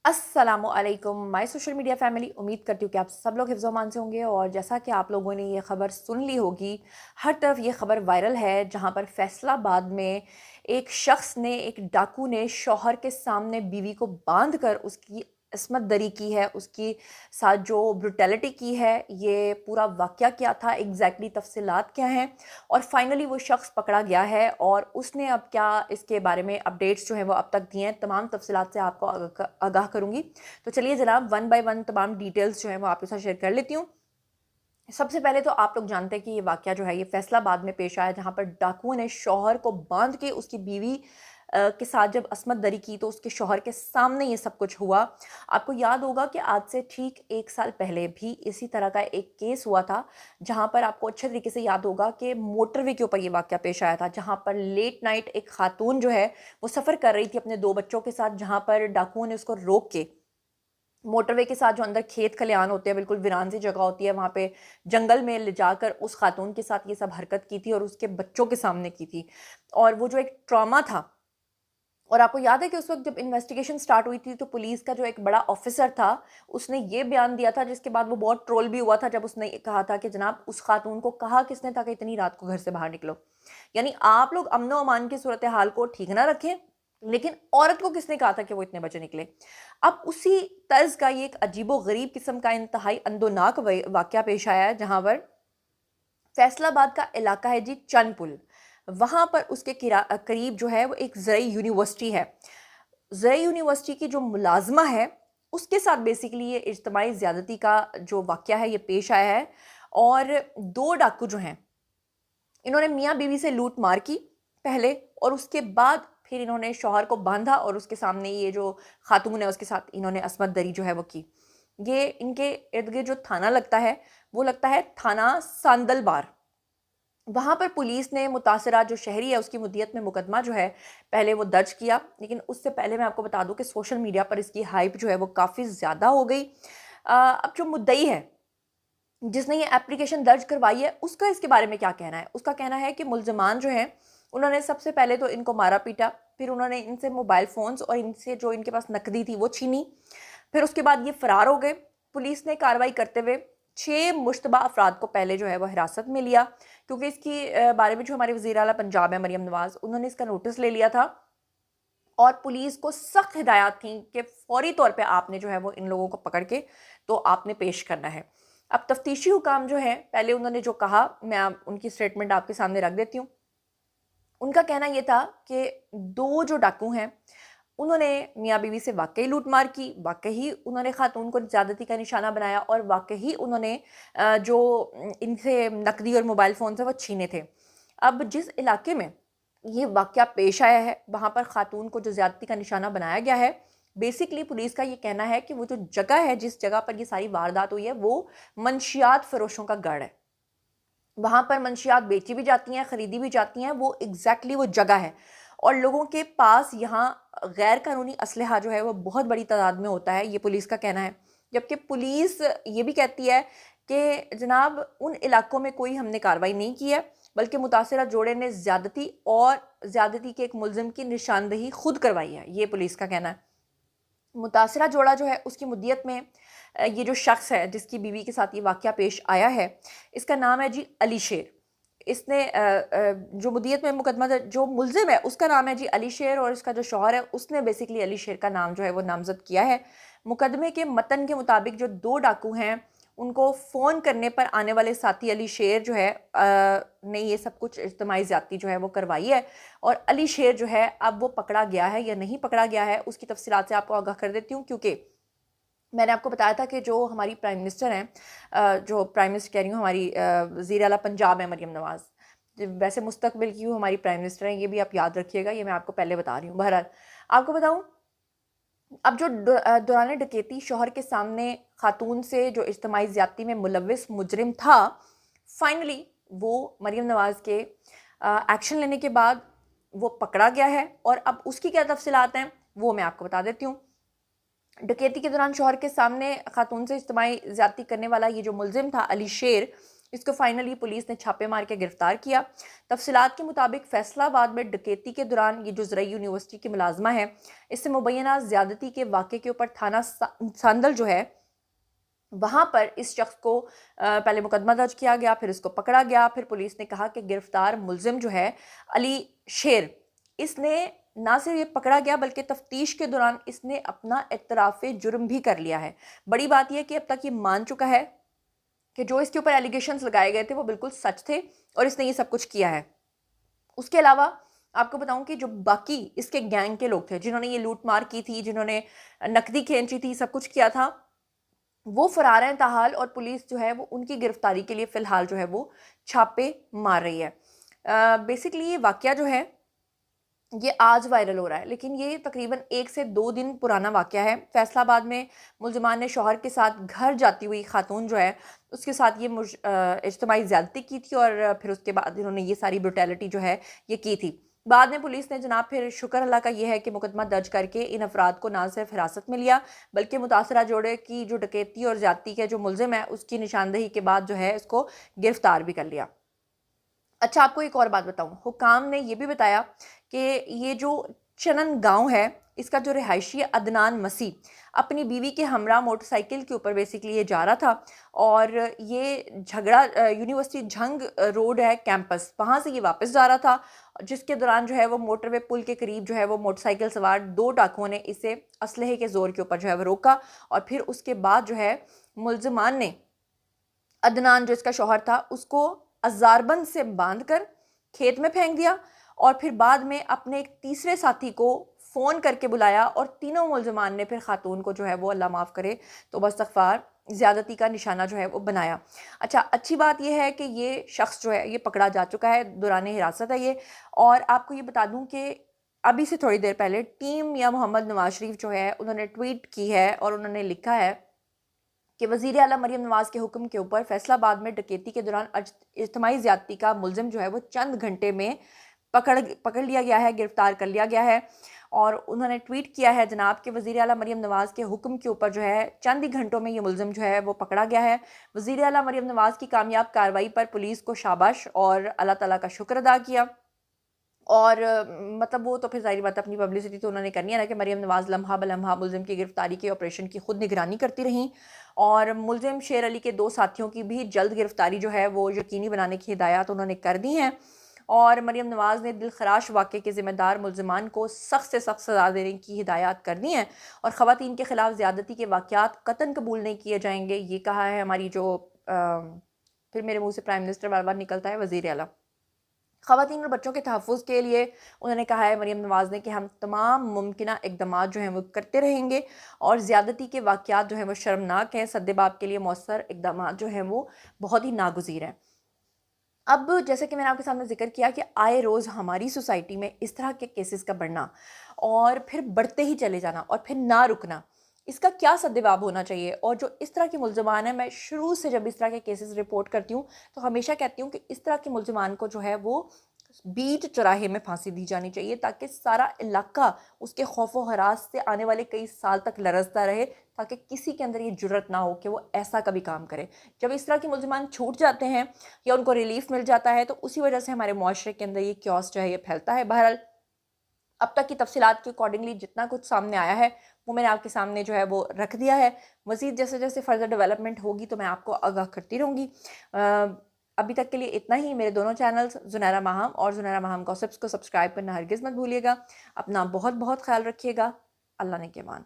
अस्सलामु अलैकुम my social media family. उम्मीद करती हूँ कि आप सब लोग हिफ्ज़ अमान से होंगे। और जैसा कि आप लोगों ने ये ख़बर सुन ली होगी, हर तरफ ये ख़बर वायरल है जहाँ पर फैसलाबाद में एक शख्स ने, एक डाकू ने शौहर के सामने बीवी को बांध कर उसकी इस्मत दरी की है, उसकी साथ जो ब्रुटैलिटी की है। ये पूरा वाक़या क्या था, एग्जैक्टली तफसीलात क्या हैं, और फाइनली वो शख्स पकड़ा गया है और उसने अब क्या इसके बारे में अपडेट्स जो हैं वो अब तक दिए हैं। तमाम तफसीलात से आपको आगाह करूँगी। तो चलिए जनाब, वन बाय वन तमाम डिटेल्स जो हैं वो आपके साथ शेयर कर लेती हूँ। सबसे पहले तो आप लोग जानते हैं कि ये वाक़या जो है ये फैसलाबाद में पेश आया, जहाँ पर डाकुओं ने शौहर को बांध के उसकी बीवी के साथ जब अस्मत दरी की तो उसके शौहर के सामने ये सब कुछ हुआ। आपको याद होगा कि आज से ठीक 1 साल पहले भी इसी तरह का एक केस हुआ था, जहाँ पर आपको अच्छे तरीके से याद होगा कि मोटरवे के ऊपर ये वाक़या पेश आया था, जहाँ पर लेट नाइट एक खातून जो है वो सफ़र कर रही थी अपने 2 बच्चों के साथ, जहाँ पर डाकुओं ने उसको रोक के मोटरवे के साथ जो अंदर खेत खलिहान होते हैं, बिल्कुल वीरान सी जगह होती है, वहाँ पे जंगल में ले जाकर उस खातून के साथ ये सब हरकत की थी और उसके बच्चों के सामने की थी। और वो जो एक ट्रॉमा था, और आपको याद है कि उस वक्त जब इन्वेस्टिगेशन स्टार्ट हुई थी तो पुलिस का जो एक बड़ा ऑफिसर था उसने ये बयान दिया था, जिसके बाद वो बहुत ट्रोल भी हुआ था जब उसने ये कहा था कि जनाब उस खातून को कहा किसने था कि इतनी रात को घर से बाहर निकलो। यानी आप लोग अमन व अमान की सूरत हाल को ठीक ना रखें, लेकिन औरत को किसने कहा था कि वो इतने बजे निकले। अब उसी तर्ज का ये एक अजीबो गरीब किस्म का इंतहाई अंदोनाक वाक़या पेश आया है, जहाँ पर फैसलाबाद का इलाका है जी चंदपुल। वहाँ पर उसके करीब जो है वो एक ज़रई यूनिवर्सिटी है। ज़रई यूनिवर्सिटी की जो मुलाजमा है उसके साथ बेसिकली ये इज्तमाही ज़्यादती का जो वाक़या है ये पेश आया है। और 2 डाकू जो हैं, इन्होंने मियाँ बीवी से लूट मार की पहले, और उसके बाद फिर इन्होंने शौहर को बांधा और उसके सामने ये जो खातून है उसके साथ इन्होंने अस्मत दरी जो है वो की। ये इनके इर्द गिर्द जो थाना लगता है वो लगता है थाना सांदलबार। वहाँ पर पुलिस ने मुतासरा जो शहरी है उसकी मुद्दियत में मुकदमा जो है पहले वो दर्ज किया। लेकिन उससे पहले मैं आपको बता दूं कि सोशल मीडिया पर इसकी हाइप जो है वो काफ़ी ज़्यादा हो गई। अब जो मुद्दई है जिसने ये एप्लीकेशन दर्ज करवाई है उसका इसके बारे में क्या कहना है। उसका कहना है कि मुल्ज़िमान जो हैं उन्होंने सबसे पहले तो इनको मारा पीटा, फिर उन्होंने इनसे मोबाइल फ़ोन्स और इनसे जो इनके पास नकदी थी वो छीनी, फिर उसके बाद ये फ़रार हो गए। पुलिस ने कार्रवाई करते हुए 6 मुश्तबा अफराद को पहले जो है वो हिरासत में लिया, क्योंकि इसकी बारे में जो हमारे वज़ीर आला पंजाब है मरियम नवाज़, उन्होंने इसका नोटिस ले लिया था और पुलिस को सख्त हिदायत थी कि फौरी तौर पे आपने जो है वो इन लोगों को पकड़ के तो आपने पेश करना है। अब तफ्तीशी हुकाम जो हैं, पहले उन्होंने जो कहा मैं उनकी स्टेटमेंट आपके सामने रख देती हूँ। उनका कहना ये था कि 2 जो डाकू हैं उन्होंने मियाँ बीवी से वाकई लूटमार की, वाकई उन्होंने खातून को ज़्यादती का निशाना बनाया और वाकई उन्होंने जो इनसे नकदी और मोबाइल फ़ोन से वो छीने थे। अब जिस इलाके में ये वाक़या पेश आया है वहाँ पर खातून को जो ज़्यादती का निशाना बनाया गया है, बेसिकली पुलिस का ये कहना है कि वो जो जगह है जिस जगह पर ये सारी वारदात हुई है वो मंशियात फ़रोशों का गढ़ है। वहाँ पर मंशियात बेची भी जाती हैं, ख़रीदी भी जाती हैं, वो एग्जैक्टली वो जगह है। और लोगों के पास यहाँ गैर कानूनी असलहा जो है वो बहुत बड़ी तादाद में होता है, ये पुलिस का कहना है। जबकि पुलिस ये भी कहती है कि जनाब उन इलाकों में कोई हमने कार्रवाई नहीं की है, बल्कि मुतासरा जोड़े ने ज़्यादती और ज़्यादती के एक मुलजिम की निशानदही खुद करवाई है, ये पुलिस का कहना है। मुतासरा जोड़ा जो है उसकी मुद्दियत में ये जो शख्स है जिसकी बीवी के साथ ये वाक़या पेश आया है, इसका नाम है जी अली शेर। इसने जो मुद्दियत में मुकदमा जो मुलजिम है उसका नाम है जी अली शेर, और इसका जो शौहर है उसने बेसिकली अली शेर का नाम जो है वो नामज़द किया है। मुकदमे के मतन के मुताबिक जो 2 डाकू हैं उनको फ़ोन करने पर आने वाले साथी अली शेर जो है ने ये सब कुछ इज्तिमाई ज़्यादती जो है वो करवाई है। और अली शेर जो है अब वो पकड़ा गया है या नहीं पकड़ा गया है उसकी तफसीलात से आपको आगाह कर देती हूँ। क्योंकि मैंने आपको बताया था कि जो हमारी प्राइम मिनिस्टर हैं, जो प्राइम मिनिस्टर कह रही हूँ, हमारी वज़ीर आला पंजाब है मरियम नवाज़। वैसे मुस्तकबिल की वो हमारी प्राइम मिनिस्टर हैं, ये भी आप याद रखिएगा, ये मैं आपको पहले बता रही हूँ। बहरहाल आपको बताऊँ, अब जो दौरान डकैती शौहर के सामने खातून से जो इज्तिमाई ज़्यादती में मुलव्विस मुजरिम था, फाइनली वो मरियम नवाज़ के एक्शन लेने के बाद वो पकड़ा गया है। और अब उसकी क्या तफसीलात हैं वो मैं आपको बता देती हूँ। डकैती के दौरान शौहर के सामने खातून से इज्तिमाई ज़्यादती करने वाला ये जो मुलजिम था अली शेर, اس کو فائنلی پولیس نے چھاپے مار کے گرفتار کیا۔ تفصیلات کے مطابق فیصلہ آباد میں ڈکیتی کے دوران یہ جو زرعی یونیورسٹی کی ملازمہ ہے، اس سے مبینہ زیادتی کے واقعے کے اوپر تھانہ ساندل جو ہے وہاں پر اس شخص کو پہلے مقدمہ درج کیا گیا، پھر اس کو پکڑا گیا، پھر پولیس نے کہا کہ گرفتار ملزم جو ہے علی شیر، اس نے نہ صرف یہ پکڑا گیا بلکہ تفتیش کے دوران اس نے اپنا اعتراف جرم بھی کر لیا ہے۔ بڑی بات یہ کہ اب تک یہ مان چکا ہے کہ جو اس کے اوپر ایلیگیشنز لگائے گئے تھے وہ بالکل سچ تھے اور اس نے یہ سب کچھ کیا ہے۔ اس کے علاوہ آپ کو بتاؤں کہ جو باقی اس کے گینگ کے لوگ تھے جنہوں نے یہ لوٹ مار کی تھی، جنہوں نے نقدی کھینچی تھی، سب کچھ کیا تھا، وہ فرار ہیں تاحال، اور پولیس جو ہے وہ ان کی گرفتاری کے لیے فی الحال جو ہے وہ چھاپے مار رہی ہے۔ بیسکلی یہ واقعہ جو ہے یہ آج وائرل ہو رہا ہے، لیکن یہ تقریباً 1 سے 2 دن پرانا واقعہ ہے۔ فیصل آباد میں ملزمان نے شوہر کے ساتھ گھر جاتی ہوئی خاتون جو ہے اس کے ساتھ یہ اجتماعی زیادتی کی تھی، اور پھر اس کے بعد انہوں نے یہ ساری بروٹیلٹی جو ہے یہ کی تھی۔ بعد میں پولیس نے جناب پھر شکر اللہ کا یہ ہے کہ مقدمہ درج کر کے ان افراد کو نہ صرف حراست میں لیا بلکہ متاثرہ جوڑے کی جو ڈکیتی اور زیادتی کے جو ملزم ہے اس کی نشاندہی کے بعد جو ہے اس کو گرفتار بھی کر لیا۔ اچھا، آپ کو ایک اور بات بتاؤں، حکام نے یہ بھی بتایا کہ یہ جو چنن گاؤں ہے اس کا جو رہائشی عدنان مسیح اپنی بیوی کے ہمراہ موٹر سائیکل کے اوپر بیسکلی یہ جا رہا تھا، اور یہ جھگڑا یونیورسٹی جھنگ روڈ ہے کیمپس، وہاں سے یہ واپس جا رہا تھا، جس کے دوران جو ہے وہ موٹر وے پل کے قریب جو ہے وہ موٹر سائیکل سوار 2 ڈاکوؤں نے اسے اسلحے کے زور کے اوپر جو ہے وہ روکا، اور پھر اس کے بعد جو ہے ملزمان نے عدنان جو اس کا شوہر تھا اس کو ہزاربند سے باندھ کر کھیت میں پھینک دیا، اور پھر بعد میں اپنے ایک تیسرے ساتھی کو فون کر کے بلایا، اور تینوں ملزمان نے پھر خاتون کو جو ہے وہ اللہ معاف کرے تو استغفار زیادتی کا نشانہ جو ہے وہ بنایا۔ اچھا، اچھی بات یہ ہے کہ یہ شخص جو ہے یہ پکڑا جا چکا ہے، دوران حراست ہے یہ، اور آپ کو یہ بتا دوں کہ ابھی سے تھوڑی دیر پہلے ٹیم یا محمد نواز شریف جو ہے انہوں نے ٹویٹ کی ہے اور انہوں نے لکھا ہے کہ وزیر اعلیٰ مریم نواز کے حکم کے اوپر فیصل آباد میں ڈکیتی کے دوران اجتماعی زیادتی کا ملزم جو ہے وہ چند گھنٹے میں پکڑ لیا گیا ہے، گرفتار کر لیا گیا ہے، اور انہوں نے ٹویٹ کیا ہے جناب کہ وزیر اعلیٰ مریم نواز کے حکم کے اوپر جو ہے چند ہی گھنٹوں میں یہ ملزم جو ہے وہ پکڑا گیا ہے۔ وزیر اعلیٰ مریم نواز کی کامیاب کارروائی پر پولیس کو شاباش اور اللہ تعالیٰ کا شکر ادا کیا، اور مطلب وہ تو پھر ظاہری بات اپنی پبلسٹی تو انہوں نے کرنی ہے نا کہ مریم نواز لمحہ بلمحہ ملزم کی گرفتاری کے آپریشن کی خود نگرانی کرتی رہیں، اور ملزم شیر علی کے 2 ساتھیوں کی بھی جلد گرفتاری جو ہے وہ یقینی بنانے کی ہدایات انہوں نے کر دی ہیں، اور مریم نواز نے دل خراش واقعے کے ذمہ دار ملزمان کو سخت سے سخت سزا دینے کی ہدایات کر دی ہیں، اور خواتین کے خلاف زیادتی کے واقعات قطعاً قبول نہیں کیے جائیں گے، یہ کہا ہے ہماری جو پھر میرے منہ سے پرائم منسٹر بار بار نکلتا ہے، وزیر اعلیٰ۔ خواتین اور بچوں کے تحفظ کے لیے انہوں نے کہا ہے مریم نواز نے کہ ہم تمام ممکنہ اقدامات جو ہیں وہ کرتے رہیں گے، اور زیادتی کے واقعات جو ہیں وہ شرمناک ہیں، سد باب کے لیے مؤثر اقدامات جو ہیں وہ بہت ہی ناگزیر ہیں۔ اب جیسے کہ میں نے آپ کے سامنے ذکر کیا کہ آئے روز ہماری سوسائٹی میں اس طرح کے کیسز کا بڑھنا اور پھر بڑھتے ہی چلے جانا اور پھر نہ رکنا، اس کا کیا سدباب ہونا چاہیے، اور جو اس طرح کے ملزمان ہیں، میں شروع سے جب اس طرح کے کیسز رپورٹ کرتی ہوں تو ہمیشہ کہتی ہوں کہ اس طرح کے ملزمان کو جو ہے وہ بیچ چراہے میں پھانسی دی جانی چاہیے، تاکہ سارا علاقہ اس کے خوف و ہراس سے آنے والے کئی سال تک لرزتا رہے، تاکہ کسی کے اندر یہ جرت نہ ہو کہ وہ ایسا کبھی کام کرے۔ جب اس طرح کے ملزمان چھوٹ جاتے ہیں یا ان کو ریلیف مل جاتا ہے تو اسی وجہ سے ہمارے معاشرے کے اندر یہ کیوس جو ہے یہ پھیلتا ہے۔ بہرحال اب تک کی تفصیلات کے اکارڈنگلی جتنا کچھ سامنے آیا ہے وہ میں نے آپ کے سامنے جو ہے وہ رکھ دیا ہے، مزید جیسے جیسے فردر ڈیولپمنٹ ہوگی تو میں آپ کو آگاہ کرتی رہوں گی۔ ابھی تک کے لیے اتنا ہی۔ میرے دونوں چینلز زنیرہ ماہم اور زنیرہ ماہم گوسپس کو سبسکرائب کرنا ہرگز مت بھولیے گا۔ اپنا بہت بہت خیال رکھیے گا۔ اللہ نے کے مان۔